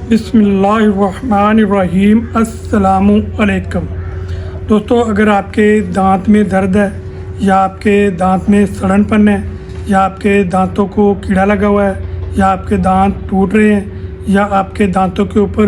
बिस्मिल्लाहिर्रहमानिर्रहीम अस्सलामुअलैकुम। दोस्तों, अगर आपके दांत में दर्द है या आपके दांत में सड़नपन है या आपके दांतों को कीड़ा लगा हुआ है या आपके दांत टूट रहे हैं या आपके दांतों के ऊपर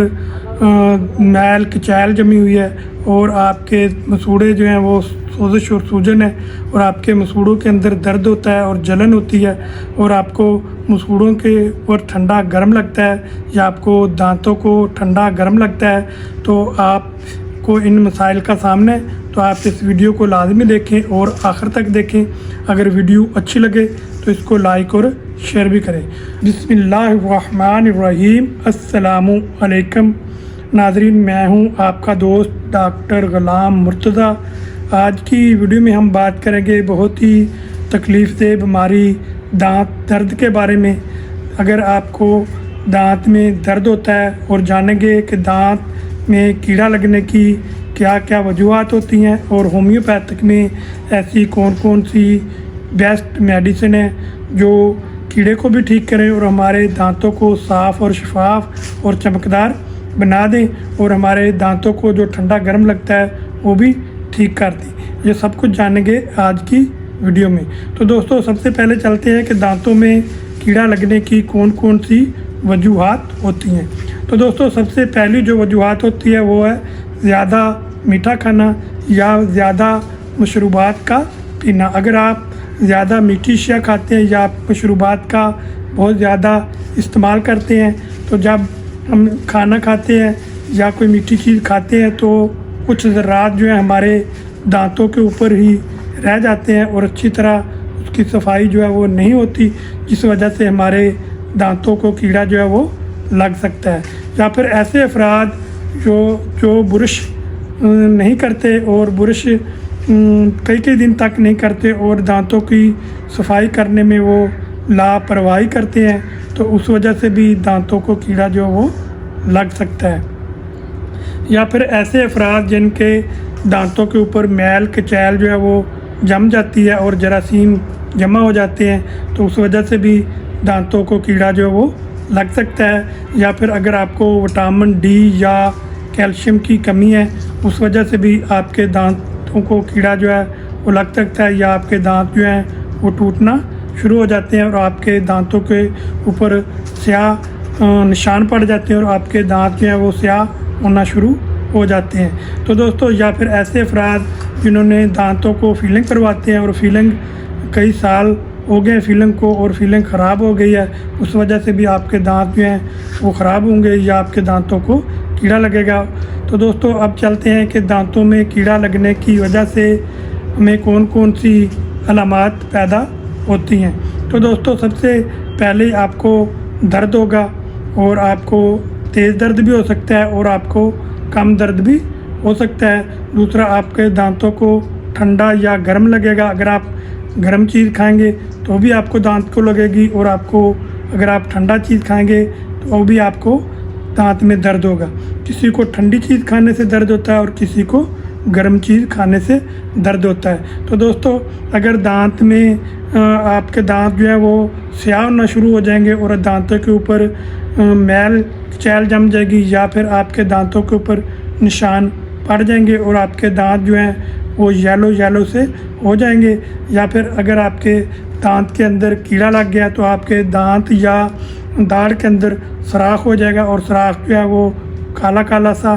मैल कचैल जमी हुई है और आपके मसूड़े जो हैं वो सोजिश और सूजन है और आपके मसूड़ों के अंदर दर्द होता है और जलन होती है और आपको मसूड़ों के ऊपर ठंडा गर्म लगता है या आपको दांतों को ठंडा गर्म लगता है, तो आपको इन मसाइल का सामना है। तो आप इस वीडियो को लाजमी देखें और आखिर तक देखें। अगर वीडियो अच्छी लगे तो इसको लाइक और शेयर भी करें। बिस्मिल्लाहिर्रहमानिर्रहीम अस्सलामु अलैकुम। नाज़रीन, मैं हूं आपका दोस्त डॉक्टर ग़ुलाम मुर्तज़ा। आज की वीडियो में हम बात करेंगे बहुत ही तकलीफ़ से बीमारी दांत दर्द के बारे में। अगर आपको दांत में दर्द होता है और जानेंगे कि दांत में कीड़ा लगने की क्या क्या वजूहत होती हैं और होम्योपैथिक में ऐसी कौन कौन सी बेस्ट मेडिसिन है जो कीड़े को भी ठीक करें और हमारे दांतों को साफ़ और शफाफ और चमकदार बना दें और हमारे दांतों को जो ठंडा गर्म लगता है वो भी ठीक कर दें। ये सब कुछ जानेंगे आज की वीडियो में। तो दोस्तों, सबसे पहले चलते हैं कि दांतों में कीड़ा लगने की कौन कौन सी वजूहत होती हैं। तो दोस्तों, सबसे पहली जो वजूहत होती है वो है ज़्यादा मीठा खाना या ज़्यादा मशरूबात का पीना। अगर आप ज़्यादा मीठी अशिया खाते हैं या आप मशरूबात का बहुत ज़्यादा इस्तेमाल करते हैं, तो जब हम खाना खाते हैं या कोई मीठी चीज़ खाते हैं तो कुछ ज़रात जो है हमारे दांतों के ऊपर ही रह जाते हैं और अच्छी तरह उसकी सफाई जो है वो नहीं होती, जिस वजह से हमारे दांतों को कीड़ा जो है वो लग सकता है। या फिर ऐसे अफराद जो ब्रश नहीं करते और ब्रश कई कई दिन तक नहीं करते और दांतों की सफाई करने में वो लापरवाही करते हैं, तो उस वजह से भी दांतों को कीड़ा जो है वो लग सकता है। या फिर ऐसे अफराद जिनके दांतों के ऊपर मैल कचैल जो है वो जम जाती है और जरासीम जमा हो जाते हैं, तो उस वजह से भी दांतों को कीड़ा जो है वो लग सकता है। या फिर अगर आपको विटामिन डी या कैल्शियम की कमी है, उस वजह से भी आपके दांतों को कीड़ा जो है वो लग सकता है या आपके दांत जो हैं वो टूटना शुरू हो जाते हैं और आपके दांतों के ऊपर स्याह निशान पड़ जाते हैं और आपके दांत जो हैं वो स्याह होना शुरू हो जाते हैं। तो दोस्तों, या फिर ऐसे अफराद जिन्होंने दांतों को फीलिंग करवाते हैं और फीलिंग कई साल हो गए फीलिंग को और फीलिंग ख़राब हो गई है, उस वजह से भी आपके दांत जो हैं वो ख़राब होंगे या आपके दांतों को कीड़ा लगेगा। तो दोस्तों, अब चलते हैं कि दांतों में कीड़ा लगने की वजह से हमें कौन कौन सी अलामात पैदा होती हैं। तो दोस्तों, सबसे पहले आपको दर्द होगा और आपको तेज़ दर्द भी हो सकता है और आपको कम दर्द भी हो सकता है। दूसरा, आपके दांतों को ठंडा या गर्म लगेगा। अगर आप गर्म चीज़ खाएंगे तो भी आपको दांत को लगेगी और अगर आप ठंडा चीज़ खाएंगे तो भी आपको दांत में दर्द होगा। किसी को ठंडी चीज़ खाने से दर्द होता है और किसी को गर्म चीज़ खाने से दर्द होता है। तो दोस्तों, अगर दांत में आपके दांत जो है वो स्याह होना शुरू हो जाएंगे और दांतों के ऊपर मैल चैल जम जाएगी या फिर आपके दांतों के ऊपर निशान पड़ जाएंगे और आपके दांत जो हैं वो येलो से हो जाएंगे। या फिर अगर आपके दांत के अंदर कीड़ा लग गया तो आपके दांत या दाढ़ के अंदर सुराख हो जाएगा और सुराख जो है वो काला काला सा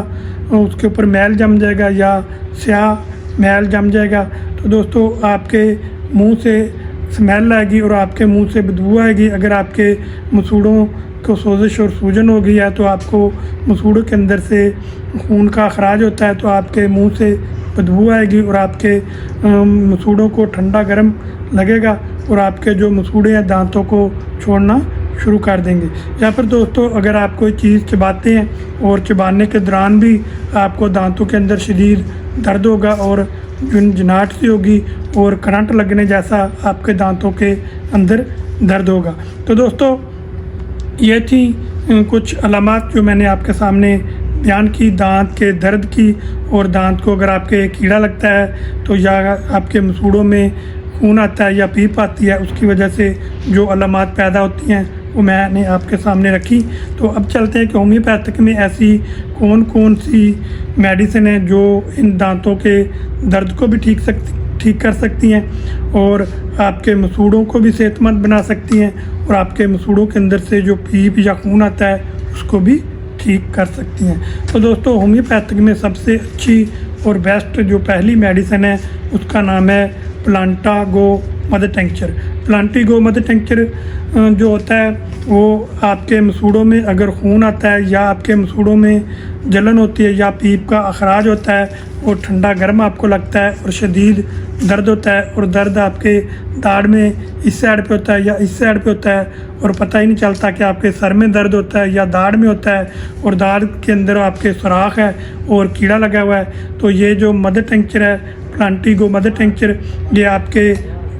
उसके ऊपर मैल जम जाएगा या स्याह मैल जम जाएगा। तो दोस्तों, आपके मुंह से स्मेल आएगी और आपके मुंह से बदबू आएगी। अगर आपके मसूड़ों को सोजिश और सूजन हो गई है तो आपको मसूड़ों के अंदर से खून का अखराज होता है, तो आपके मुंह से बदबू आएगी और आपके मसूड़ों को ठंडा गर्म लगेगा और आपके जो मसूड़े हैं दांतों को छोड़ना शुरू कर देंगे। या फिर दोस्तों, अगर आप कोई चीज़ चबाते हैं और चबाने के दौरान भी आपको दांतों के अंदर शदीद दर्द होगा और झुंझुनाहट सी होगी और करंट लगने जैसा आपके दांतों के अंदर दर्द होगा। तो दोस्तों, ये थी कुछ अलामात जो मैंने आपके सामने बयान की दांत के दर्द की। और दांत को अगर आपके कीड़ा लगता है तो या आपके मसूड़ों में खून आता है या पीप आती है, उसकी वजह से जो अलामात पैदा होती हैं वो मैंने आपके सामने रखी। तो अब चलते हैं कि होम्योपैथिक में ऐसी कौन कौन सी मेडिसिन है जो इन दांतों के दर्द को भी ठीक कर सकती हैं और आपके मसूड़ों को भी सेहतमंद बना सकती हैं और आपके मसूड़ों के अंदर से जो पीप या खून आता है उसको भी ठीक कर सकती हैं। तो दोस्तों होम्योपैथिक में सबसे अच्छी और बेस्ट जो पहली मेडिसिन है उसका नाम है प्लांटागो मदर टिंक्चर। प्लांटागो मदर टिंक्चर जो होता है वो आपके मसूड़ों में अगर खून आता है या आपके मसूड़ों में जलन होती है या पीप का अखराज होता है, वो ठंडा गर्म आपको लगता है और शदीद दर्द होता है और दर्द आपके दाढ़ में इस साइड पे होता है या इस साइड पे होता है और पता ही नहीं चलता कि आपके सर में दर्द होता है या दाढ़ में होता है और दाढ़ के अंदर आपके सुराख है और कीड़ा लगा हुआ है, तो ये जो मदर टिंक्चर है प्लांटागो मदर टिंक्चर, ये आपके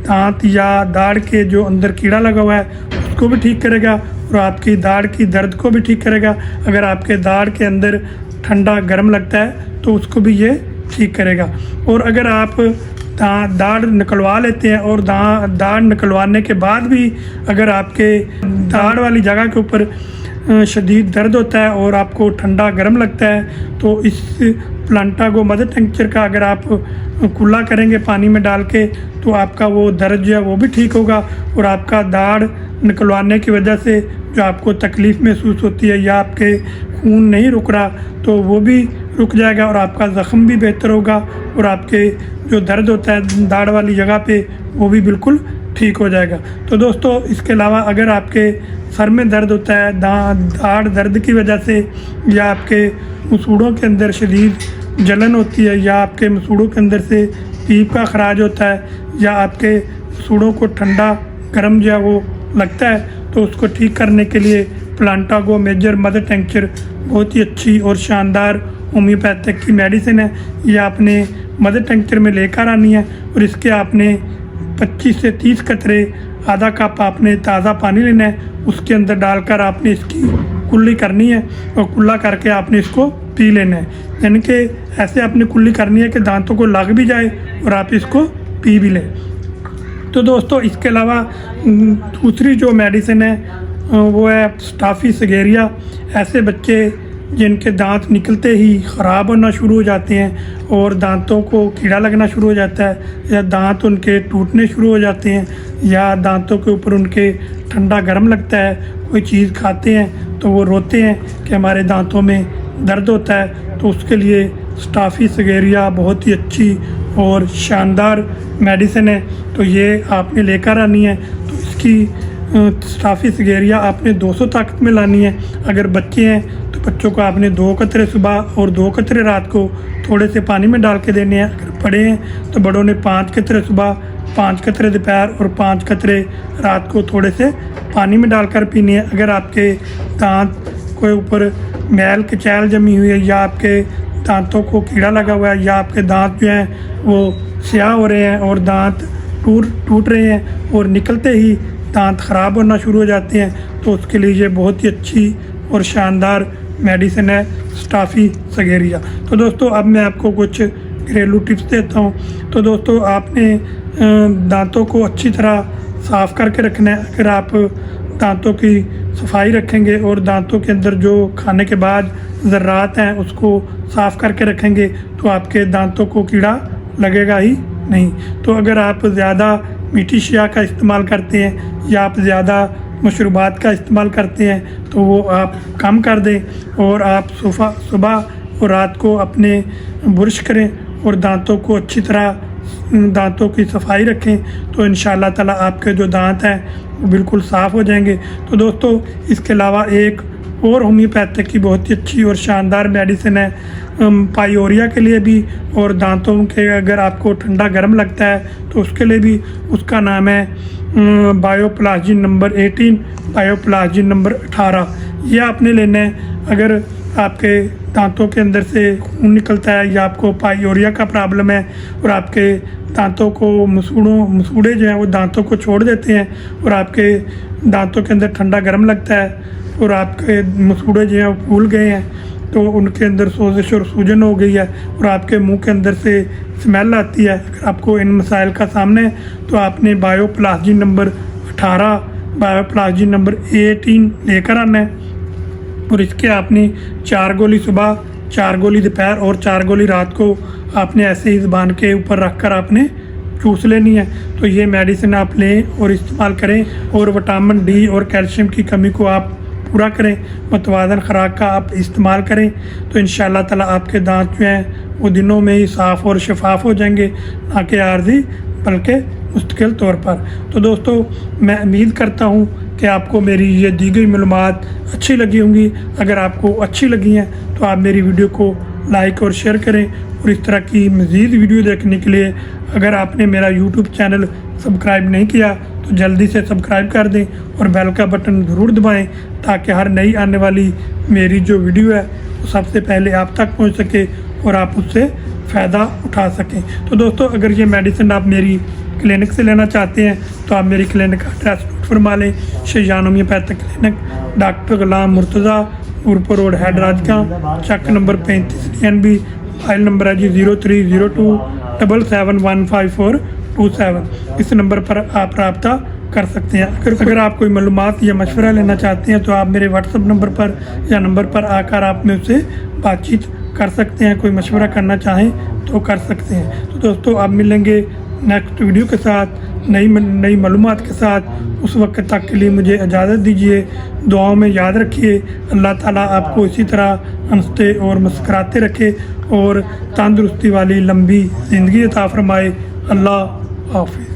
दांत या दाढ़ के जो अंदर कीड़ा लगा हुआ है उसको भी ठीक करेगा और आपकी दाढ़ की दर्द को भी ठीक करेगा। अगर आपके दाढ़ के अंदर ठंडा गर्म लगता है तो उसको भी ये ठीक करेगा। और अगर आप दाढ़ निकलवा लेते हैं और दाढ़ निकलवाने के बाद भी अगर आपके दाढ़ वाली जगह के ऊपर शदीद दर्द होता है और आपको ठंडा गर्म लगता है, तो इस प्लांटागो मदर टिंक्चर का अगर आप कुल्ला करेंगे पानी में डाल के तो आपका वो दर्द जो है वो भी ठीक होगा और आपका दाढ़ निकलवाने की वजह से जो आपको तकलीफ़ महसूस होती है या आपके खून नहीं रुक रहा तो वो भी रुक जाएगा और आपका ज़ख़म भी बेहतर होगा और आपके जो दर्द होता है दाढ़ वाली जगह पे वो भी बिल्कुल ठीक हो जाएगा। तो दोस्तों इसके अलावा अगर आपके सर में दर्द होता है दाढ़ दर्द की वजह से या आपके मसूड़ों के अंदर शदीद जलन होती है या आपके मसूड़ों के अंदर से पीप का खराज होता है या आपके मसूड़ों को ठंडा गर्म जो है वो लगता है, तो उसको ठीक करने के लिए प्लांटागो मेजर मदर टिंक्चर बहुत ही अच्छी और शानदार होम्योपैथिक की मेडिसिन है। ये आपने मदर टिंक्चर में लेकर आनी है और इसके आपने 25 से 30 कतरे आधा कप आपने ताज़ा पानी लेना है, उसके अंदर डालकर आपने इसकी कुल्ली करनी है और कुल्ला करके आपने इसको पी लेना है। यानी कि ऐसे आपने कुल्ली करनी है कि दांतों को लग भी जाए और आप इसको पी भी लें। तो दोस्तों इसके अलावा दूसरी जो मेडिसिन है वो है स्टाफी सगेरिया। ऐसे बच्चे जिनके दांत निकलते ही ख़राब होना शुरू हो जाते हैं और दांतों को कीड़ा लगना शुरू हो जाता है या दांत उनके टूटने शुरू हो जाते हैं या दांतों के ऊपर उनके ठंडा गर्म लगता है, कोई चीज़ खाते हैं तो वो रोते हैं कि हमारे दांतों में दर्द होता है, तो उसके लिए स्टाफी सगेरिया बहुत ही अच्छी और शानदार मेडिसिन है। तो ये आपने लेकर आनी है। तो इसकी स्टाफी सगेरिया आपने 200 ताकत में लानी है। अगर बच्चे हैं तो बच्चों को आपने 2 कतरे सुबह और 2 कतरे रात को थोड़े से पानी में डाल के देने हैं। अगर बड़े हैं तो बड़ों ने 5 कतरे सुबह, 5 कतरे दोपहर और 5 कतरे रात को थोड़े से पानी में डालकर पीनी है। अगर आपके दांत के ऊपर मैल कचैल जमी हुई है या आपके दांतों को कीड़ा लगा हुआ है या आपके दांत जो हैं वो स्याह हो रहे हैं और दांत टूट रहे हैं और निकलते ही दांत ख़राब होना शुरू हो जाते हैं, तो उसके लिए ये बहुत ही अच्छी और शानदार मेडिसिन है स्टाफी सगेरिया। तो दोस्तों अब मैं आपको कुछ घरेलू टिप्स देता हूँ। तो दोस्तों आपने दांतों को अच्छी तरह साफ़ करके रखना है। अगर आप दांतों की सफाई रखेंगे और दांतों के अंदर जो खाने के बाद ज़र्रात हैं उसको साफ़ करके रखेंगे तो आपके दांतों को कीड़ा लगेगा ही नहीं। तो अगर आप ज़्यादा मीठी अशिया का इस्तेमाल करते हैं या आप ज़्यादा मशरूबात का इस्तेमाल करते हैं तो वो आप कम कर दें और आप सुबह और रात को अपने ब्रश करें और दांतों को अच्छी तरह दांतों की सफाई रखें, तो इंशाअल्लाह ताला आपके जो दांत हैं वो बिल्कुल साफ़ हो जाएंगे। तो दोस्तों इसके अलावा एक और होम्योपैथिक की बहुत ही अच्छी और शानदार मेडिसिन है पायोरिया के लिए भी और दांतों के अगर आपको ठंडा गर्म लगता है तो उसके लिए भी। उसका नाम है बायोप्लाजिन नंबर 18, बायोप्लाजिन नंबर 18। ये आपने लेना है। अगर आपके दांतों के अंदर से खून निकलता है या आपको पायोरिया का प्रॉब्लम है और आपके दांतों को मसूड़े जो हैं वो दांतों को छोड़ देते हैं और आपके दांतों के अंदर ठंडा गर्म लगता है और आपके मसूड़े जो हैं वो फूल गए हैं, तो उनके अंदर सोजिश और सूजन हो गई है और आपके मुंह के अंदर से स्मेल आती है। अगर आपको इन मसाइल का सामना है तो आपने बायोप्लाजिन नंबर 18 बायोप्लास्टिन नंबर 18 लेकर आना है और इसके आपने 4 गोली सुबह, 4 गोली दोपहर और 4 गोली रात को आपने ऐसे ही ज़ुबान के ऊपर रख कर आपने चूस लेनी है। तो ये मेडिसिन आप लें और इस्तेमाल करें और विटामिन डी और कैल्शियम की कमी को आप पूरा करें, मुतवाज़न खुराक का आप इस्तेमाल करें। तो इंशाअल्लाह ताला आपके दांत जो हैं वो दिनों में ही साफ़ और शफाफ हो जाएंगे, ना कि आर्जी बल्कि मुस्तकिल तौर पर। तो दोस्तों मैं उम्मीद करता हूँ कि आपको मेरी ये दी गई मालूमात अच्छी लगी होंगी। अगर आपको अच्छी लगी हैं तो आप मेरी वीडियो को लाइक और शेयर करें और इस तरह की मज़ीद वीडियो देखने के लिए अगर आपने मेरा यूट्यूब चैनल सब्सक्राइब नहीं किया तो जल्दी से सब्सक्राइब कर दें और बेल का बटन ज़रूर दबाएं ताकि हर नई आने वाली मेरी जो वीडियो है वो सबसे पहले आप तक पहुंच सके और आप उससे फ़ायदा उठा सकें। तो दोस्तों अगर ये मेडिसिन आप मेरी क्लिनिक से लेना चाहते हैं तो आप मेरी क्लिनिक का एड्रेस नोट फरमा लें। शेजान होम्योपैथिक क्लिनिक, डॉक्टर गुलाम मुर्तज़ा, नूरपुर रोड, हैदराबाद का चक नंबर 35 NB। मोबाइल नंबर है जी 0302771547। इस नंबर पर आप रब्ता कर सकते हैं। अगर आप कोई मालूमात या मशवरा लेना चाहते हैं तो आप मेरे व्हाट्सअप नंबर पर या नंबर पर आकर आप मुझसे बातचीत कर सकते हैं। कोई मशवरा करना चाहें तो कर सकते हैं। तो दोस्तों आप मिलेंगे नेक्स्ट वीडियो के साथ नई मालूमात के साथ। उस वक्त तक के लिए मुझे इजाज़त दीजिए। दुआओं में याद रखिए। अल्लाह ताला आपको इसी तरह हंसते और मुस्कुराते रखे और तंदुरुस्ती वाली लंबी ज़िंदगी अता फरमाए। अल्लाह हाफ़िज़।